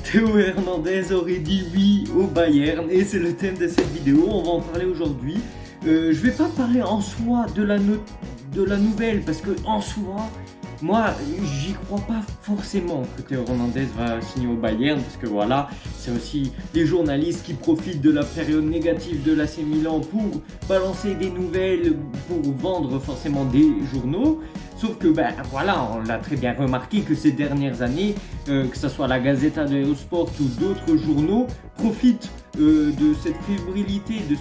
Théo Hernandez aurait dit oui au Bayern et c'est le thème de cette vidéo, on va en parler aujourd'hui. Je vais pas parler en soi de la nouvelle parce que en soi, moi j'y crois pas forcément que Théo Hernandez va signer au Bayern parce que voilà, c'est aussi les journalistes qui profitent de la période négative de l'AC Milan pour balancer des nouvelles, pour vendre forcément des journaux. Sauf que, ben voilà, on l'a très bien remarqué que ces dernières années, que ce soit la Gazzetta dello Sport ou d'autres journaux, profitent de cette fébrilité, de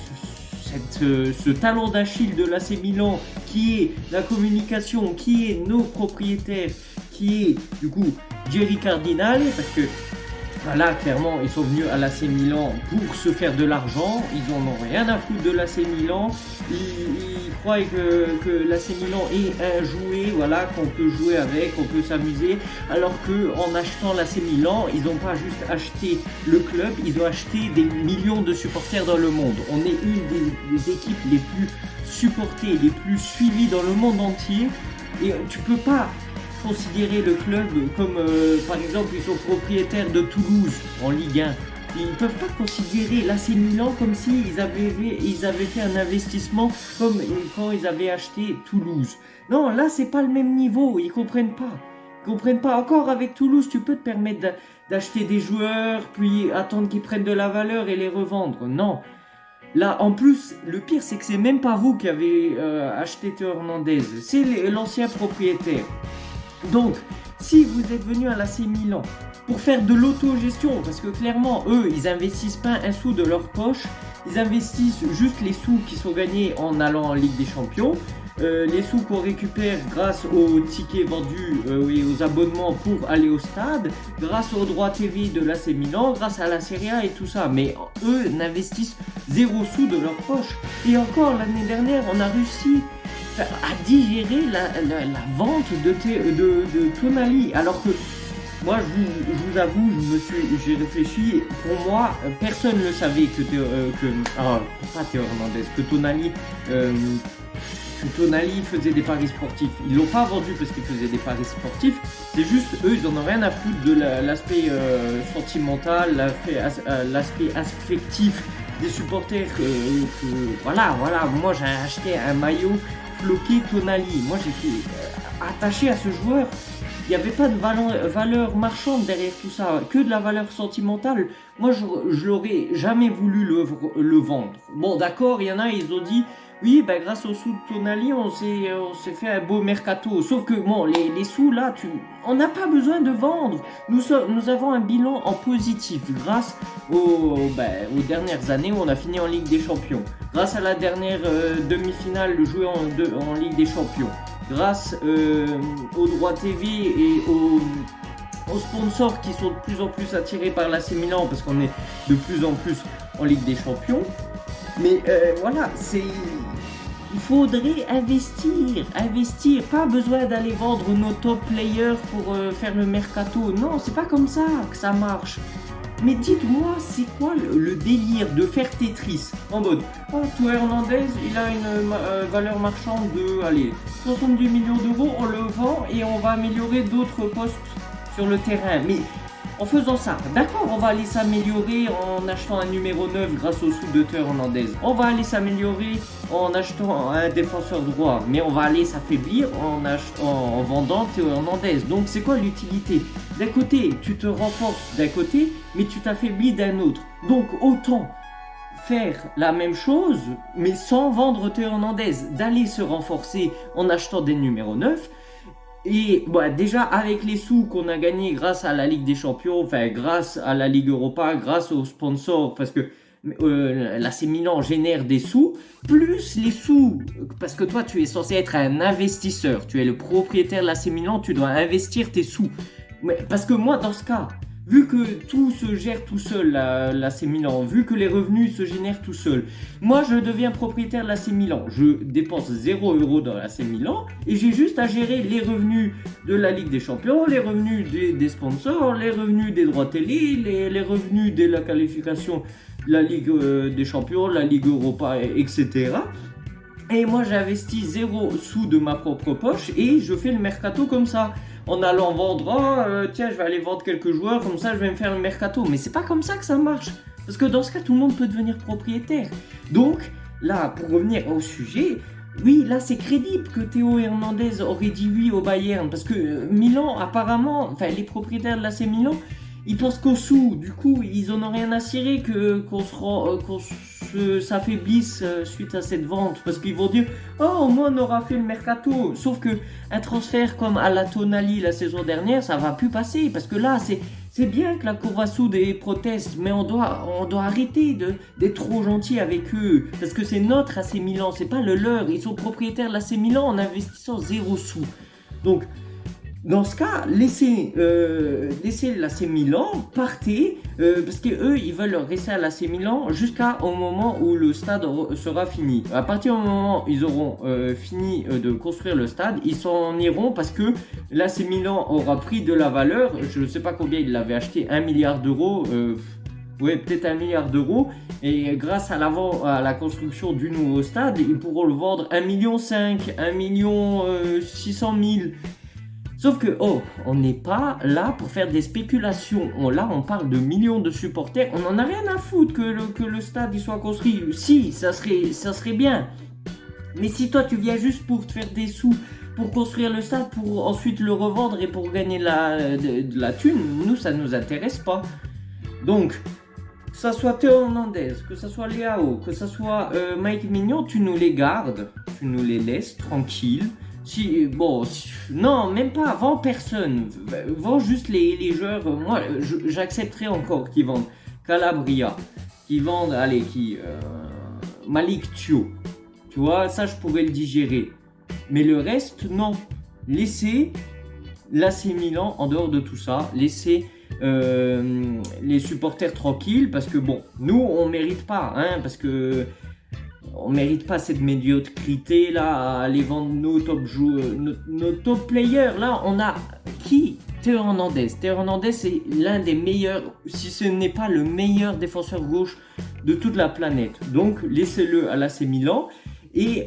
ce talon d'Achille de l'AC Milan, qui est la communication, qui est nos propriétaires, qui est du coup Jerry Cardinale, parce que là, clairement, ils sont venus à l'AC Milan pour se faire de l'argent. Ils en ont rien à foutre de l'AC Milan. Ils croient que l'AC Milan est un jouet, voilà, qu'on peut jouer avec, qu'on peut s'amuser. Alors qu'en achetant l'AC Milan, ils n'ont pas juste acheté le club, ils ont acheté des millions de supporters dans le monde. On est une des équipes les plus supportées, les plus suivies dans le monde entier. Et tu peux pas considérer le club comme par exemple ils sont propriétaires de Toulouse en Ligue 1. Ils ne peuvent pas considérer l'AC Milan comme si ils avaient fait un investissement comme quand ils avaient acheté Toulouse. Non, là c'est pas le même niveau, ils comprennent pas. Ils comprennent pas. Encore avec Toulouse, tu peux te permettre d'acheter des joueurs, puis attendre qu'ils prennent de la valeur et les revendre. Non. Là, en plus, le pire, c'est que c'est même pas vous qui avez acheté Théo Hernandez, c'est l'ancien propriétaire. Donc, si vous êtes venu à l'AC Milan pour faire de l'autogestion, parce que clairement, eux, ils investissent pas un sou de leur poche, ils investissent juste les sous qui sont gagnés en allant en Ligue des Champions, les sous qu'on récupère grâce aux tickets vendus et aux abonnements pour aller au stade, grâce aux droits TV de l'AC Milan, grâce à la Serie A et tout ça. Mais eux n'investissent zéro sou de leur poche. Et encore, l'année dernière, on a réussi à digérer la vente de Tonali, alors que moi je vous avoue, j'ai réfléchi, pour moi personne ne savait que Tonali faisait des paris sportifs. Ils l'ont pas vendu parce qu'il faisait des paris sportifs, c'est juste eux ils en ont rien à foutre de l'aspect sentimental, l'aspect affectif des supporters voilà, moi j'ai acheté un maillot floqué Tonali. Moi j'étais attaché à ce joueur. Il n'y avait pas de valeur marchande derrière tout ça, que de la valeur sentimentale. Moi je l'aurais jamais voulu le vendre. Bon d'accord, il y en a, ils ont dit oui, bah, grâce aux sous de Tonali, on s'est fait un beau mercato. Sauf que bon, les sous là, on n'a pas besoin de vendre. Nous avons un bilan en positif grâce aux dernières années où on a fini en Ligue des Champions. Grâce à la dernière demi-finale jouée en Ligue des Champions. Grâce aux droits TV et aux sponsors qui sont de plus en plus attirés par l'AC Milan parce qu'on est de plus en plus en Ligue des Champions. Mais voilà, il faudrait investir, pas besoin d'aller vendre nos top players pour faire le mercato. Non, c'est pas comme ça que ça marche. Mais dites-moi, c'est quoi le délire de faire Tetris en mode Théo Hernandez, il a une valeur marchande de 70 millions d'euros, on le vend et on va améliorer d'autres postes sur le terrain. Mais en faisant ça, d'accord, on va aller s'améliorer en achetant un numéro 9 grâce au sous de Théo Hernandez. On va aller s'améliorer en achetant un défenseur droit, mais on va aller s'affaiblir en vendant Théo Hernandez. Donc c'est quoi l'utilité? D'un côté, tu te renforces d'un côté, mais tu t'affaiblis d'un autre. Donc autant faire la même chose, mais sans vendre Théo Hernandez, d'aller se renforcer en achetant des numéros 9. Et déjà avec les sous qu'on a gagnés grâce à la Ligue des Champions, enfin grâce à la Ligue Europa, grâce aux sponsors, parce que l'AC Milan génère des sous, plus les sous, parce que toi tu es censé être un investisseur, tu es le propriétaire de l'AC Milan, tu dois investir tes sous. Parce que moi dans ce cas, vu que tout se gère tout seul, l'AC Milan, vu que les revenus se génèrent tout seul, moi je deviens propriétaire de l'AC Milan. Je dépense 0 € dans l'AC Milan et j'ai juste à gérer les revenus de la Ligue des Champions, les revenus des sponsors, les revenus des droits télé, les revenus de la qualification de la Ligue des Champions, la Ligue Europa, etc. Et moi j'investis 0 sous de ma propre poche et je fais le mercato comme ça. en allant vendre, tiens, je vais aller vendre quelques joueurs, comme ça je vais me faire le mercato. Mais c'est pas comme ça que ça marche. Parce que dans ce cas, tout le monde peut devenir propriétaire. Donc, là, pour revenir au sujet, oui, là, c'est crédible que Théo Hernandez aurait dit oui au Bayern. Parce que Milan, apparemment, enfin, les propriétaires de l'AC Milan, ils pensent qu'au sous. Du coup, ils en ont rien à cirer qu'on s'affaiblisse suite à cette vente. Parce qu'ils vont dire, oh, au moins on aura fait le mercato. Sauf que un transfert comme à la Tonali la saison dernière, ça va plus passer. Parce que là, c'est bien que la Curva Sud proteste, mais on doit arrêter d'être trop gentil avec eux. Parce que c'est notre AC Milan, c'est pas le leur. Ils sont propriétaires de l'AC Milan en investissant 0 sous. Donc, dans ce cas, laissez l'AC Milan, partez, parce qu'eux, ils veulent rester à l'AC Milan jusqu'au moment où le stade sera fini. À partir du moment où ils auront fini de construire le stade, ils s'en iront parce que l'AC Milan aura pris de la valeur. Je ne sais pas combien ils l'avaient acheté, 1 milliard d'euros. Ouais, peut-être 1 milliard d'euros. Et grâce à la construction du nouveau stade, ils pourront le vendre 1,5 million, 1,6 million. Sauf que, on n'est pas là pour faire des spéculations. Là, on parle de millions de supporters. On n'en a rien à foutre que le stade il soit construit. Si, ça serait bien. Mais si toi, tu viens juste pour te faire des sous, pour construire le stade, pour ensuite le revendre et pour gagner de la thune, nous, ça ne nous intéresse pas. Donc, que ça soit Théo Hernandez, que ça soit Leao, que ça soit Mike Maignan, tu nous les gardes. Tu nous les laisses tranquilles. Non, même pas, vends personne, vends juste les joueurs. Moi, j'accepterais encore qu'ils vendent Calabria, qu'ils vendent, Malick Thiaw, tu vois, ça je pourrais le digérer, mais le reste, non. Laissez l'AC Milan en dehors de tout ça, laissez les supporters tranquilles, parce que bon, nous on mérite pas, parce que on mérite pas cette médiocrité là à aller vendre nos top joueurs, nos top players. Là, on a qui? Théo Hernandez. Théo Hernandez, c'est l'un des meilleurs, si ce n'est pas le meilleur défenseur gauche de toute la planète. Donc, laissez-le à l'AC Milan et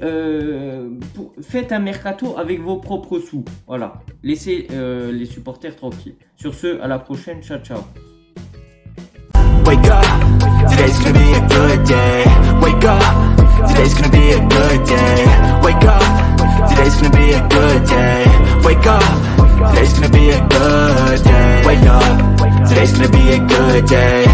faites un mercato avec vos propres sous. Voilà. Laissez les supporters tranquilles. Sur ce, à la prochaine. Ciao, ciao. Wake up, today's gonna be a good day. Wake up, today's gonna be a good day. Wake up, today's gonna be a good day. Wake up, today's gonna be a good day. Wake up, today's gonna be a good day.